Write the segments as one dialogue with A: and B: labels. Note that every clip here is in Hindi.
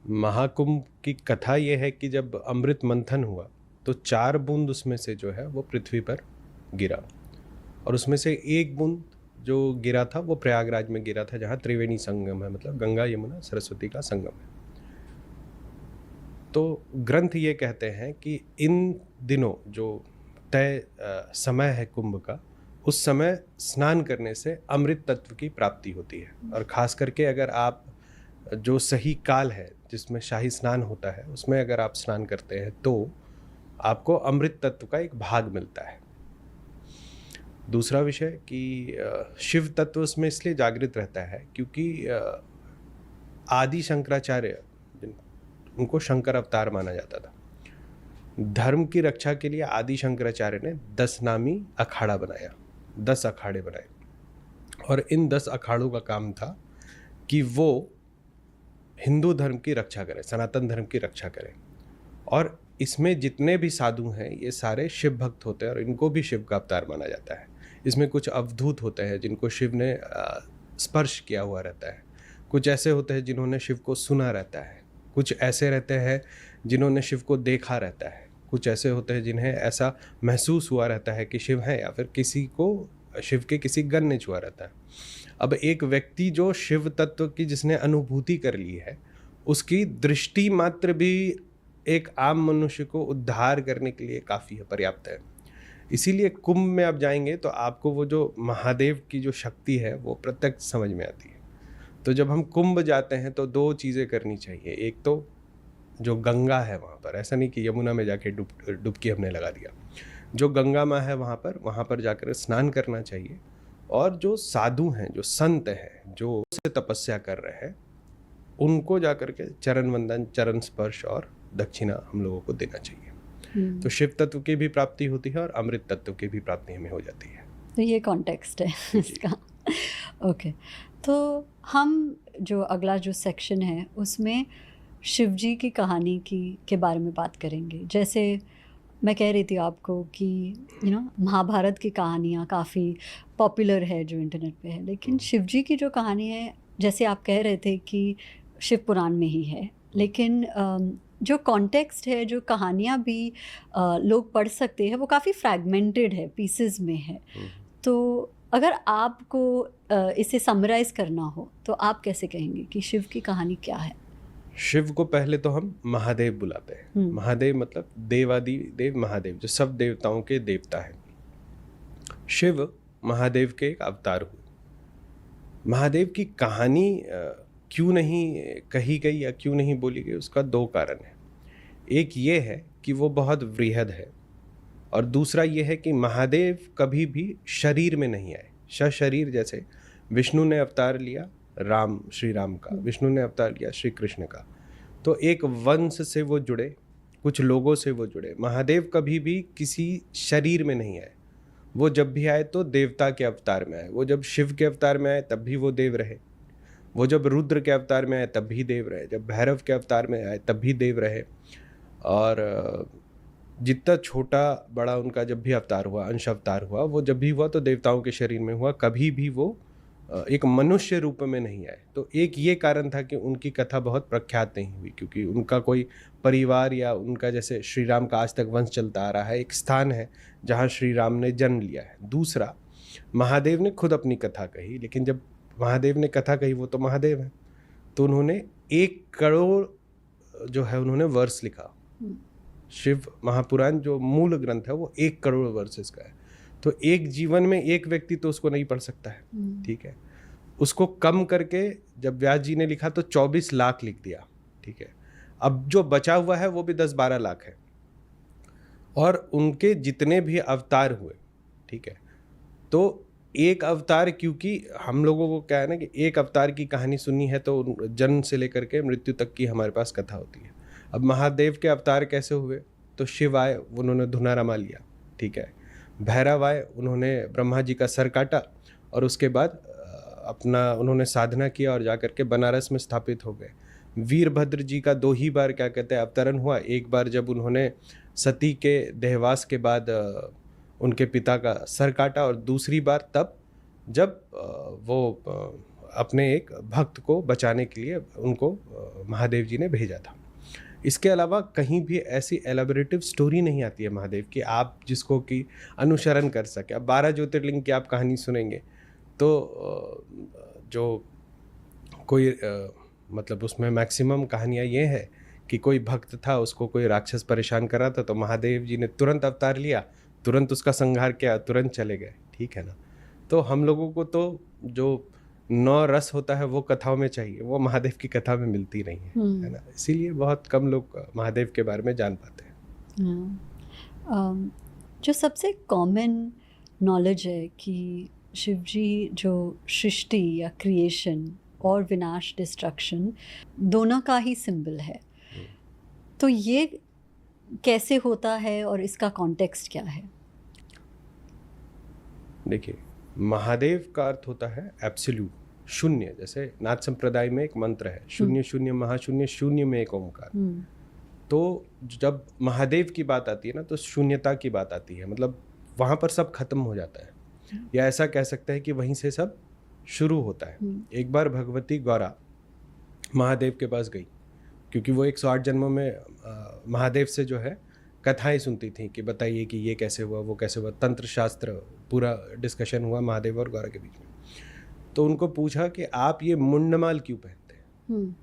A: महाकुंभ की कथा ये है कि जब अमृत मंथन हुआ तो 4 बूंद उसमें से जो है वो पृथ्वी पर गिरा, और उसमें से एक बूंद जो गिरा था वो प्रयागराज में गिरा था, जहाँ त्रिवेणी संगम है, मतलब गंगा यमुना सरस्वती का संगम है। तो ग्रंथ ये कहते हैं कि इन दिनों जो तय समय है कुंभ का, उस समय स्नान करने से अमृत तत्व की प्राप्ति होती है। और ख़ास करके अगर आप जो सही काल है जिसमें शाही स्नान होता है उसमें अगर आप स्नान करते हैं तो आपको अमृत तत्व का एक भाग मिलता है। दूसरा विषय कि शिव तत्व उसमें इसलिए जागृत रहता है क्योंकि आदि शंकराचार्य, उनको शंकर अवतार माना जाता था। धर्म की रक्षा के लिए आदि शंकराचार्य ने 10 नामी अखाड़ा बनाया, 10 अखाड़े बनाए, और इन 10 अखाड़ों का काम था कि वो हिंदू धर्म की रक्षा करें, सनातन धर्म की रक्षा करें। और इसमें जितने भी साधु हैं ये सारे शिव भक्त होते हैं और इनको भी शिव का अवतार माना जाता है। इसमें कुछ अवधूत होते हैं जिनको शिव ने स्पर्श किया हुआ रहता है, कुछ ऐसे होते हैं जिन्होंने शिव को सुना रहता है, कुछ ऐसे रहते हैं जिन्होंने शिव को देखा रहता है, कुछ ऐसे होते हैं जिन्हें ऐसा महसूस हुआ रहता है कि शिव है, या फिर किसी को शिव के किसी गण ने छुआ रहता है। अब एक व्यक्ति जो शिव तत्व की जिसने अनुभूति कर ली है, उसकी दृष्टि मात्र भी एक आम मनुष्य को उद्धार करने के लिए काफ़ी है, पर्याप्त है। इसीलिए कुंभ में आप जाएंगे तो आपको वो जो महादेव की जो शक्ति है वो प्रत्यक्ष समझ में आती है। तो जब हम कुंभ जाते हैं तो 2 चीज़ें करनी चाहिए। एक तो जो गंगा है वहाँ पर, ऐसा नहीं कि यमुना में जाके डुबकी हमने लगा दिया, जो गंगा माँ है वहाँ पर जाकर स्नान करना चाहिए। और जो साधु हैं, जो संत हैं, जो से तपस्या कर रहे हैं, उनको जाकर के चरण वंदन, चरण स्पर्श और दक्षिणा हम लोगों को देना चाहिए। तो शिव तत्व की भी प्राप्ति होती है और अमृत तत्व की भी प्राप्ति हमें हो जाती है।
B: तो ये कॉन्टेक्स्ट है इसका। ओके, तो हम जो अगला जो सेक्शन है उसमें शिव जी की कहानी के बारे में बात करेंगे। जैसे मैं कह रही थी आपको कि महाभारत की कहानियाँ काफ़ी पॉपुलर है जो इंटरनेट पे है, लेकिन शिव जी की जो कहानी है, जैसे आप कह रहे थे कि शिव पुराण में ही है, लेकिन जो कॉन्टेक्स्ट है, जो कहानियाँ भी लोग पढ़ सकते हैं, वो काफ़ी फ्रैगमेंटेड है, पीसेस में है। तो अगर आपको इसे समराइज़ करना हो तो आप कैसे कहेंगे कि शिव की कहानी क्या है?
A: शिव को पहले तो हम महादेव बुलाते हैं। महादेव मतलब देवादि देव महादेव, जो सब देवताओं के देवता है। शिव महादेव के एक अवतार हुए। महादेव की कहानी क्यों नहीं कही गई या क्यों नहीं बोली गई, उसका 2 कारण है। एक ये है कि वो बहुत वृहद है, और दूसरा ये है कि महादेव कभी भी शरीर में नहीं आए। सशरीर, जैसे विष्णु ने अवतार लिया राम, श्री राम का, विष्णु ने अवतार लिया श्री कृष्ण का, तो एक वंश से वो जुड़े, कुछ लोगों से वो जुड़े। महादेव कभी भी किसी शरीर में नहीं आए। वो जब भी आए तो देवता के अवतार में आए। वो जब शिव के अवतार में आए तब भी वो देव रहे, वो जब रुद्र के अवतार में आए तब भी देव रहे, जब भैरव के अवतार में आए तब भी देव रहे। और जितना छोटा बड़ा उनका जब भी अवतार हुआ, अंश अवतार हुआ, वो जब भी हुआ तो देवताओं के शरीर में हुआ, कभी भी वो एक मनुष्य रूप में नहीं आए। तो एक ये कारण था कि उनकी कथा बहुत प्रख्यात नहीं हुई, क्योंकि उनका कोई परिवार या उनका, जैसे श्री राम का आज तक वंश चलता आ रहा है, एक स्थान है जहाँ श्री राम ने जन्म लिया है। दूसरा, महादेव ने खुद अपनी कथा कही, लेकिन जब महादेव ने कथा कही, वो तो महादेव हैं, तो उन्होंने 1 करोड़ जो है उन्होंने वर्स लिखा। शिव महापुराण जो मूल ग्रंथ है वो 1 करोड़ वर्सेस का है। तो एक जीवन में एक व्यक्ति तो उसको नहीं पढ़ सकता है, ठीक है। उसको कम करके जब व्यास जी ने लिखा तो 24 लाख लिख दिया, ठीक है। अब जो बचा हुआ है वो भी 10-12 लाख है। और उनके जितने भी अवतार हुए, ठीक है, तो एक अवतार, क्योंकि हम लोगों को क्या है ना कि एक अवतार की कहानी सुननी है तो जन्म से लेकर के मृत्यु तक की हमारे पास कथा होती है। अब महादेव के अवतार कैसे हुए, तो शिव आए, उन्होंने धुनारमा लिया, ठीक है। भैरव आए, उन्होंने ब्रह्मा जी का सर काटा, और उसके बाद अपना उन्होंने साधना किया और जाकर के बनारस में स्थापित हो गए। वीरभद्र जी का 2 ही बार क्या कहते हैं अवतरण हुआ। एक बार जब उन्होंने सती के देहवास के बाद उनके पिता का सर काटा, और दूसरी बार तब जब वो अपने एक भक्त को बचाने के लिए उनको महादेव जी ने भेजा था। इसके अलावा कहीं भी ऐसी एलाबोरेटिव स्टोरी नहीं आती है महादेव की आप जिसको कि अनुसरण कर सके। अब 12 ज्योतिर्लिंग की आप कहानी सुनेंगे तो जो कोई मतलब उसमें मैक्सिमम कहानियाँ ये है कि कोई भक्त था, उसको कोई राक्षस परेशान कर रहा था, तो महादेव जी ने तुरंत अवतार लिया, तुरंत उसका संहार किया, तुरंत चले गए। ठीक है ना। तो हम लोगों को तो जो 9 रस होता है वो कथाओं में चाहिए, वो महादेव की कथा में मिलती नहीं है ना। इसीलिए बहुत कम लोग महादेव के बारे में जान पाते हैं।
B: जो सबसे कॉमन नॉलेज है कि शिव जी जो सृष्टि या क्रिएशन और विनाश डिस्ट्रक्शन दोनों का ही सिंबल है, तो ये कैसे होता है और इसका कॉन्टेक्स्ट क्या है?
A: देखिए, महादेव का अर्थ होता है एब्सोल्यूट, शून्य। जैसे नाथ संप्रदाय में एक मंत्र है, शून्य शून्य महाशून्य, शून्य में एक ओंकार। तो जब महादेव की बात आती है ना, तो शून्यता की बात आती है, मतलब वहाँ पर सब खत्म हो जाता है, या ऐसा कह सकते हैं कि वहीं से सब शुरू होता है। एक बार भगवती गौरा महादेव के पास गई, क्योंकि वो 108 जन्मों में महादेव से जो है कथाएं सुनती थी कि बताइए कि ये कैसे हुआ, वो कैसे हुआ, तंत्र शास्त्र पूरा डिस्कशन हुआ महादेव और गौरा के बीच में। तो उनको पूछा कि आप ये मुंडमाल क्यों पहनते हैं?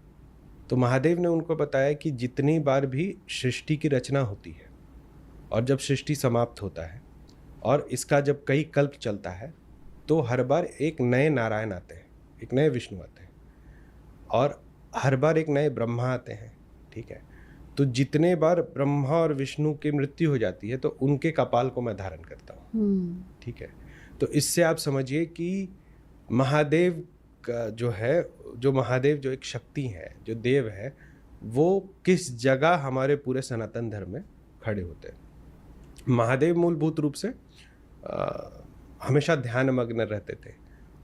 A: तो महादेव ने उनको बताया कि जितनी बार भी सृष्टि की रचना होती है और जब सृष्टि समाप्त होता है और इसका जब कई कल्प चलता है, तो हर बार एक नए नारायण आते हैं, एक नए विष्णु आते हैं, और हर बार एक नए ब्रह्मा आते हैं। ठीक है। तो जितने बार ब्रह्मा और विष्णु की मृत्यु हो जाती है, तो उनके कपाल को मैं धारण करता हूँ। ठीक है। तो इससे आप समझिए कि महादेव का जो है, जो महादेव जो एक शक्ति है, जो देव है, वो किस जगह हमारे पूरे सनातन धर्म में खड़े होते हैं। महादेव मूलभूत रूप से हमेशा ध्यानमग्न रहते थे,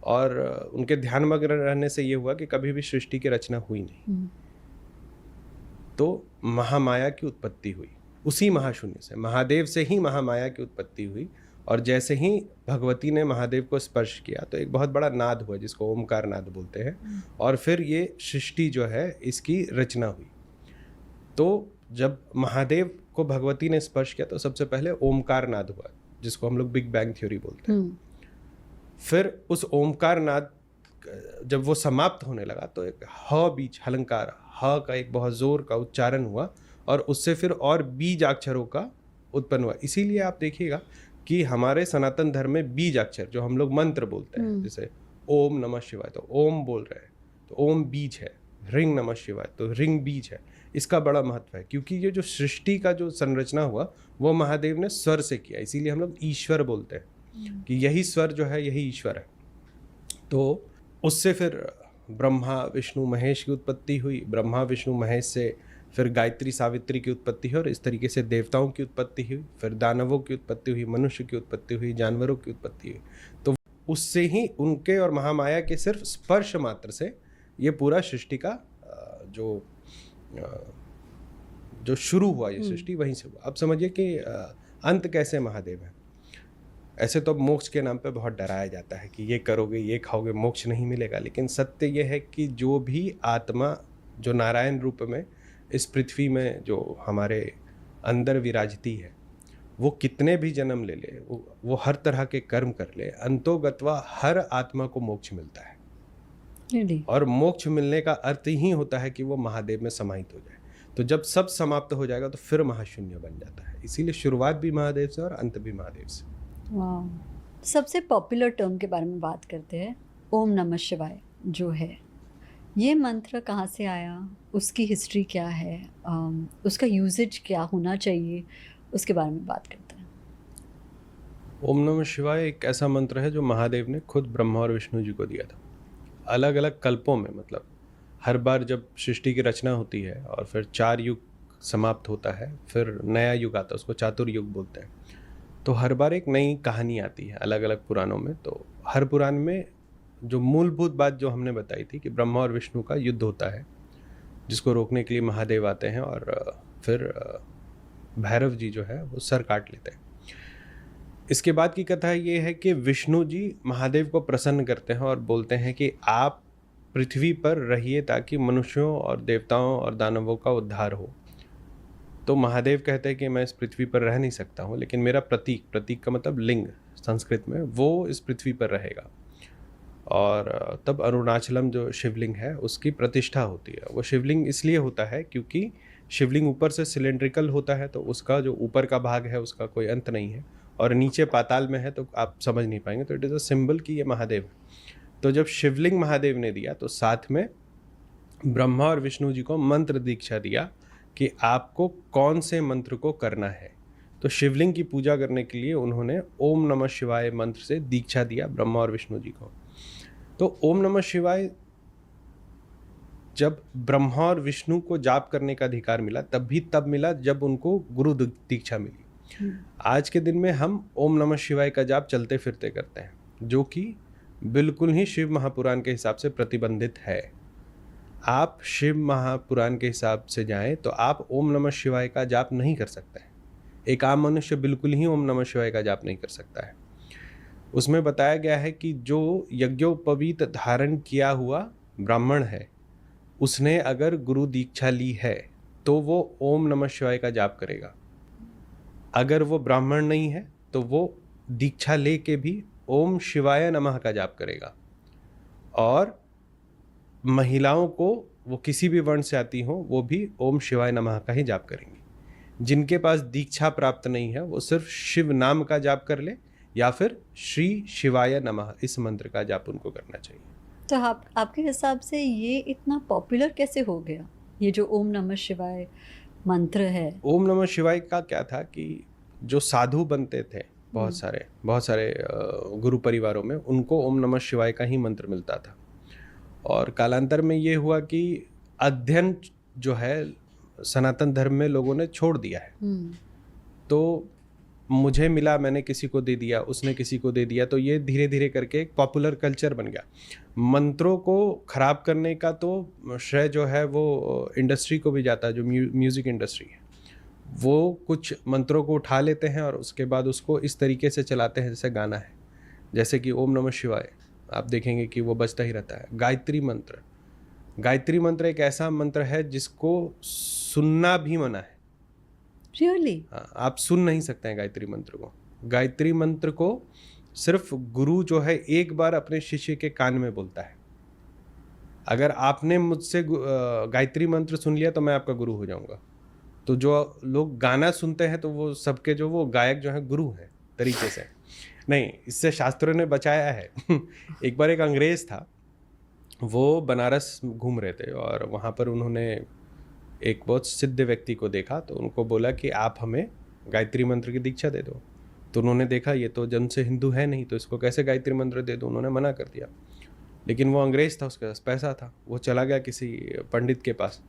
A: और उनके ध्यानमग्न रहने से ये हुआ कि कभी भी सृष्टि की रचना हुई नहीं। तो महामाया की उत्पत्ति हुई उसी महाशून्य से, महादेव से ही महामाया की उत्पत्ति हुई। और जैसे ही भगवती ने महादेव को स्पर्श किया तो एक बहुत बड़ा नाद हुआ, जिसको ओमकार नाद बोलते हैं, और फिर ये सृष्टि जो है इसकी रचना हुई। तो जब महादेव को भगवती ने स्पर्श किया तो सबसे पहले ओमकार नाद हुआ, जिसको हम लोग बिग बैंग थ्योरी बोलते हैं। फिर उस ओमकार नाद जब वो समाप्त होने लगा तो एक ह बीच हलंकार, ह का एक बहुत जोर का उच्चारण हुआ, और उससे फिर और बीज अक्षरों का उत्पन्न हुआ। इसीलिए आप देखिएगा कि हमारे सनातन धर्म में बीज अक्षर जो हम लोग मंत्र बोलते हैं, जैसे ओम नमः शिवाय, तो ओम बोल रहे हैं तो ओम बीज है, रिंग नमः शिवाय तो रिंग बीज है। इसका बड़ा महत्व है, क्योंकि ये जो सृष्टि का जो संरचना हुआ वो महादेव ने स्वर से किया। इसीलिए हम लोग ईश्वर बोलते हैं कि यही स्वर जो है यही ईश्वर है। तो उससे फिर ब्रह्मा विष्णु महेश की उत्पत्ति हुई, ब्रह्मा विष्णु महेश से फिर गायत्री सावित्री की उत्पत्ति हुई, और इस तरीके से देवताओं की उत्पत्ति हुई, फिर दानवों की उत्पत्ति हुई, मनुष्य की उत्पत्ति हुई, जानवरों की उत्पत्ति हुई। तो उससे ही उनके और महामाया के सिर्फ स्पर्श मात्र से ये पूरा सृष्टि का जो शुरू हुआ, ये सृष्टि वहीं से हुआ। अब समझिए कि अंत कैसे महादेव है। ऐसे तो अब मोक्ष के नाम पे बहुत डराया जाता है कि ये करोगे ये खाओगे मोक्ष नहीं मिलेगा, लेकिन सत्य ये है कि जो भी आत्मा जो नारायण रूप में इस पृथ्वी में जो हमारे अंदर विराजती है, वो कितने भी जन्म ले ले, वो हर तरह के कर्म कर ले, अंतोगत्वा हर आत्मा को मोक्ष मिलता है। और मोक्ष मिलने का अर्थ ही होता है कि वो महादेव में समाहित हो जाए। तो जब सब समाप्त हो जाएगा तो फिर महाशून्य बन जाता है। इसीलिए शुरुआत भी महादेव से और अंत भी महादेव से।
B: वाह। सबसे पॉपुलर टर्म के बारे में बात करते हैं, ओम नमः शिवाय जो है, ये मंत्र कहाँ से आया, उसकी हिस्ट्री क्या है, उसका यूजेज क्या होना चाहिए, उसके बारे में बात करते हैं।
A: ओम नमः शिवाय एक ऐसा मंत्र है जो महादेव ने खुद ब्रह्मा और विष्णु जी को दिया था। अलग अलग कल्पों में, मतलब हर बार जब सृष्टि की रचना होती है और फिर 4 युग समाप्त होता है, फिर नया युग आता है, उसको चातुर्युग बोलते हैं। तो हर बार एक नई कहानी आती है अलग अलग पुराणों में। तो हर पुराण में जो मूलभूत बात जो हमने बताई थी कि ब्रह्मा और विष्णु का युद्ध होता है, जिसको रोकने के लिए महादेव आते हैं और फिर भैरव जी जो है वो सर काट लेते हैं। इसके बाद की कथा ये है कि विष्णु जी महादेव को प्रसन्न करते हैं और बोलते हैं कि आप पृथ्वी पर रहिए ताकि मनुष्यों और देवताओं और दानवों का उद्धार हो। तो महादेव कहते हैं कि मैं इस पृथ्वी पर रह नहीं सकता हूँ, लेकिन मेरा प्रतीक, प्रतीक का मतलब लिंग संस्कृत में, वो इस पृथ्वी पर रहेगा। और तब अरुणाचलम जो शिवलिंग है उसकी प्रतिष्ठा होती है। वो शिवलिंग इसलिए होता है क्योंकि शिवलिंग ऊपर से सिलेंड्रिकल होता है, तो उसका जो ऊपर का भाग है उसका कोई अंत नहीं है, और नीचे पाताल में है तो आप समझ नहीं पाएंगे। तो इट इज़ अ सिंबल कि ये महादेव है। तो जब शिवलिंग महादेव ने दिया तो साथ में ब्रह्मा और विष्णु जी को मंत्र दीक्षा दिया कि आपको कौन से मंत्र को करना है। तो शिवलिंग की पूजा करने के लिए उन्होंने ओम नमः शिवाय मंत्र से दीक्षा दिया ब्रह्मा और विष्णु जी को। तो ओम नमः शिवाय जब ब्रह्मा और विष्णु को जाप करने का अधिकार मिला तब मिला जब उनको गुरु दीक्षा मिली। आज के दिन में हम ओम नमः शिवाय का जाप चलते फिरते करते हैं, जो कि बिल्कुल ही शिव महापुराण के हिसाब से प्रतिबंधित है। आप शिव महापुराण के हिसाब से जाएं तो आप ओम नमः शिवाय का जाप नहीं कर सकते हैं। एक आम मनुष्य बिल्कुल ही ओम नमः शिवाय का जाप नहीं कर सकता है। उसमें बताया गया है कि जो यज्ञोपवीत धारण किया हुआ ब्राह्मण है, उसने अगर गुरु दीक्षा ली है तो वो ओम नमः शिवाय का जाप करेगा। अगर वो ब्राह्मण नहीं है तो वो दीक्षा ले के भी ओम शिवाय नमः का जाप करेगा। और महिलाओं को, वो किसी भी वर्ण से आती हो, वो भी ओम शिवाय नमः का ही जाप करेंगी। जिनके पास दीक्षा प्राप्त नहीं है वो सिर्फ शिव नाम का जाप कर ले या फिर श्री शिवाय नमः इस मंत्र का जाप उनको करना चाहिए।
B: तो आपके हिसाब से ये इतना पॉपुलर कैसे हो गया, ये जो ओम नमः शिवाय मंत्र है?
A: ओम नमः शिवाय का क्या था कि जो साधु बनते थे बहुत सारे गुरु परिवारों में, उनको ओम नमः शिवाय का ही मंत्र मिलता था। और कालांतर में ये हुआ कि अध्ययन जो है सनातन धर्म में लोगों ने छोड़ दिया है। तो मुझे मिला, मैंने किसी को दे दिया, उसने किसी को दे दिया, तो ये धीरे धीरे करके एक पॉपुलर कल्चर बन गया। मंत्रों को खराब करने का तो श्रेय जो है वो इंडस्ट्री को भी जाता है। जो म्यूज़िक इंडस्ट्री है वो कुछ मंत्रों को उठा लेते हैं और उसके बाद उसको इस तरीके से चलाते हैं जैसे गाना है। जैसे कि ओम नमः शिवाय आप देखेंगे कि वो बजता ही रहता है। गायत्री मंत्र एक ऐसा मंत्र है जिसको सुनना भी मना है।
B: Really?
A: हाँ, आप सुन नहीं सकते हैं गायत्री मंत्र को। गायत्री मंत्र को सिर्फ गुरु जो है एक बार अपने शिष्य के कान में बोलता है। अगर आपने मुझसे गायत्री मंत्र सुन लिया तो मैं आपका गुरु हो जाऊंगा। तो जो लोग गाना सुनते हैं तो वो सबके जो वो गायक जो है गुरु हैं तरीके से नहीं, इससे शास्त्रों ने बचाया है। एक बार एक अंग्रेज था, वो बनारस घूम रहे थे और वहाँ पर उन्होंने एक बहुत सिद्ध व्यक्ति को देखा। तो उनको बोला कि आप हमें गायत्री मंत्र की दीक्षा दे दो। तो उन्होंने देखा ये तो जन्म से हिंदू है नहीं, तो इसको कैसे गायत्री मंत्र दे दो। उन्होंने मना कर दिया। लेकिन वो अंग्रेज था, उसके पास पैसा था, वो चला गया किसी पंडित के पास।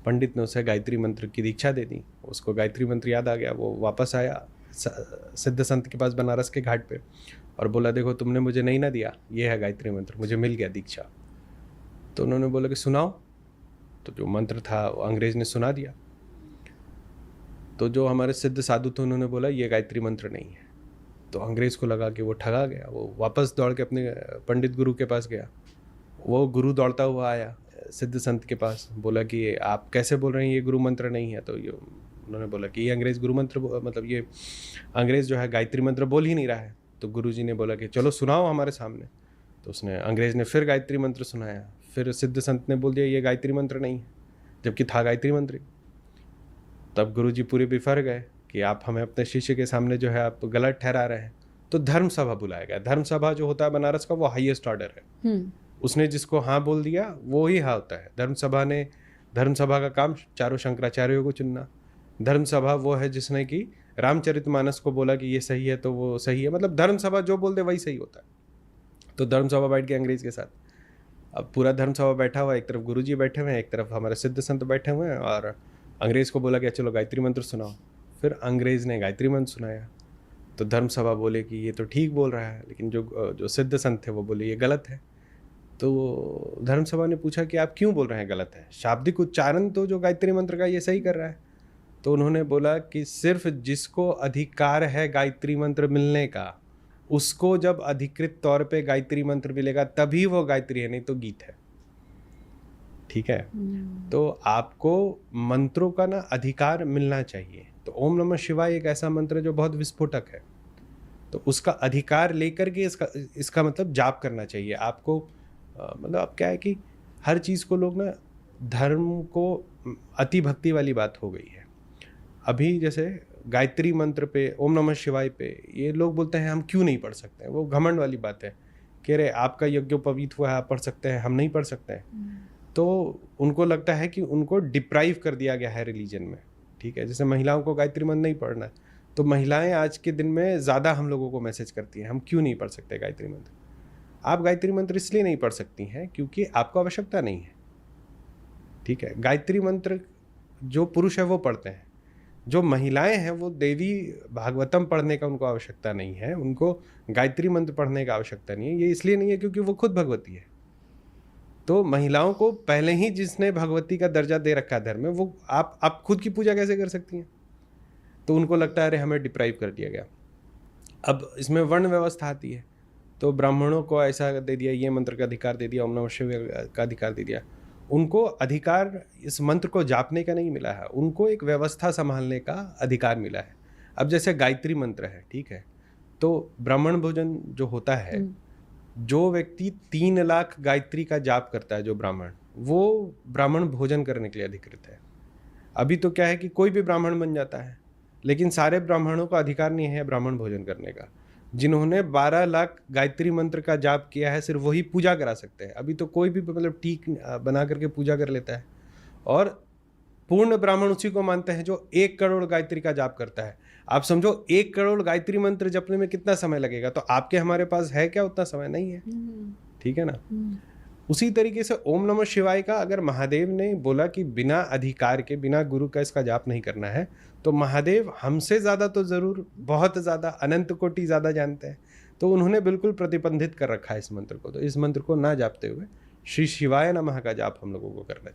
A: पंडित ने उसे गायत्री मंत्र की दीक्षा दे दी। उसको गायत्री मंत्र याद आ गया। वो वापस आया सिद्ध संत के पास बनारस के घाट पे और बोला देखो तुमने मुझे नहीं ना दिया, ये है गायत्री मंत्र, मुझे मिल गया दीक्षा। तो उन्होंने बोला कि सुनाओ। तो जो मंत्र था वो अंग्रेज ने सुना दिया। तो जो हमारे सिद्ध साधु थे उन्होंने बोला ये गायत्री मंत्र नहीं है। तो अंग्रेज को लगा कि वो ठगा गया। वो वापस दौड़ के अपने पंडित गुरु के पास गया। वो गुरु दौड़ता हुआ आया सिद्ध संत के पास, बोला कि आप कैसे बोल रहे हैं ये गुरु मंत्र नहीं है। तो ये उन्होंने बोला कि ये अंग्रेज गुरु मंत्र, मतलब ये अंग्रेज जो है गायत्री मंत्र बोल ही नहीं रहा है। तो गुरुजी ने बोला कि चलो सुनाओ हमारे सामने। तो उसने, अंग्रेज ने फिर गायत्री मंत्र सुनाया। फिर सिद्ध संत ने बोल दिया ये गायत्री मंत्र नहीं है, जबकि था गायत्री मंत्र। तब गुरुजी पूरे बिफर गए कि आप हमें अपने शिष्य के सामने जो है आप गलत ठहरा रहे हैं। तो धर्म सभा बुलाया गया। धर्म सभा जो होता है बनारस का वो हाईएस्ट ऑर्डर है। उसने जिसको हाँ बोल दिया वो ही हाँ होता है। धर्म सभा का काम चारों शंकराचार्यों को चुनना। धर्म सभा वो है जिसने कि रामचरितमानस को बोला कि ये सही है तो वो सही है, मतलब धर्म सभा जो बोल दे वही सही होता है। तो धर्म सभा बैठ गया अंग्रेज के साथ। अब पूरा धर्म सभा बैठा हुआ है, एक तरफ गुरुजी बैठे हुए हैं, एक तरफ हमारे सिद्ध संत बैठे हुए हैं। और अंग्रेज को बोला कि चलो गायत्री मंत्र सुनाओ। फिर अंग्रेज ने गायत्री मंत्र सुनाया। तो धर्म सभा बोले कि ये तो ठीक बोल रहा है, लेकिन जो सिद्ध संत थे वो बोले ये गलत है। तो धर्म सभा ने पूछा कि आप क्यों बोल रहे हैं गलत है, शाब्दिक उच्चारण तो जो गायत्री मंत्र का ये सही कर रहा है। तो उन्होंने बोला कि सिर्फ जिसको अधिकार है गायत्री मंत्र मिलने का, उसको जब अधिकृत तौर पे गायत्री मंत्र मिलेगा तभी वो गायत्री है, नहीं तो गीत है। ठीक है। तो आपको मंत्रों का ना अधिकार मिलना चाहिए। तो ओम नमः शिवाय एक ऐसा मंत्र है जो बहुत विस्फोटक है, तो उसका अधिकार लेकर के इसका मतलब जाप करना चाहिए आपको। मतलब अब क्या है कि हर चीज़ को लोग ना धर्म को अति भक्ति वाली बात हो गई है। अभी जैसे गायत्री मंत्र पे, ओम नमः शिवाय पे ये लोग बोलते हैं हम क्यों नहीं पढ़ सकते हैं, वो घमंड वाली बात है। कह रहे आपका यज्ञोपवीत हुआ है, आप पढ़ सकते हैं, हम नहीं पढ़ सकते हैं। तो उनको लगता है कि उनको डिप्राइव कर दिया गया है रिलीजन में, ठीक है। जैसे महिलाओं को गायत्री मंत्र नहीं पढ़ना है, तो महिलाएं आज के दिन में ज़्यादा हम लोगों को मैसेज करती हैं हम क्यों नहीं पढ़ सकते गायत्री मंत्र। आप गायत्री मंत्र इसलिए नहीं पढ़ सकती हैं क्योंकि आपको आवश्यकता नहीं है, ठीक है। गायत्री मंत्र जो पुरुष है वो पढ़ते हैं, जो महिलाएं हैं वो देवी भागवतम पढ़ने का उनको आवश्यकता नहीं है, उनको गायत्री मंत्र पढ़ने का आवश्यकता नहीं है। ये इसलिए नहीं है क्योंकि वो खुद भगवती है। तो महिलाओं को पहले ही जिसने भगवती का दर्जा दे रखा है धर्म में, वो आप खुद की पूजा कैसे कर सकती हैं। तो उनको लगता है अरे हमें डिप्राइव कर दिया गया। अब इसमें वर्ण व्यवस्था आती है, तो ब्राह्मणों को ऐसा दे दिया, ये मंत्र का अधिकार दे दिया, ओम नमः शिवाय का अधिकार दे दिया। उनको अधिकार इस मंत्र को जापने का नहीं मिला है, उनको एक व्यवस्था संभालने का अधिकार मिला है। अब जैसे गायत्री मंत्र है, ठीक है, तो ब्राह्मण भोजन जो होता है, जो व्यक्ति 3 लाख गायत्री का जाप करता है, जो ब्राह्मण, वो ब्राह्मण भोजन करने के लिए अधिकृत है। अभी तो क्या है कि कोई भी ब्राह्मण बन जाता है, लेकिन सारे ब्राह्मणों का अधिकार नहीं है ब्राह्मण भोजन करने का। जिन्होंने 12 लाख गायत्री मंत्र का जाप किया है सिर्फ वही पूजा करा सकते हैं। अभी तो कोई भी मतलब टीक बना करके पूजा कर लेता है, और पूर्ण ब्राह्मण उसी को मानते हैं जो 1 करोड़ गायत्री का जाप करता है। आप समझो 1 करोड़ गायत्री मंत्र जपने में कितना समय लगेगा, तो आपके हमारे पास है क्या उतना समय? नहीं है, ठीक है ना। उसी तरीके से ओम नमः शिवाय का अगर महादेव ने बोला कि बिना अधिकार के, बिना गुरु का इसका जाप नहीं करना है, तो महादेव हमसे ज़्यादा तो ज़रूर, बहुत ज़्यादा, अनंत कोटि ज़्यादा जानते हैं। तो उन्होंने बिल्कुल प्रतिबंधित कर रखा है इस मंत्र को। तो इस मंत्र को ना जापते हुए श्री शिवाय नमः का जाप हम लोगों को करना चाहिए।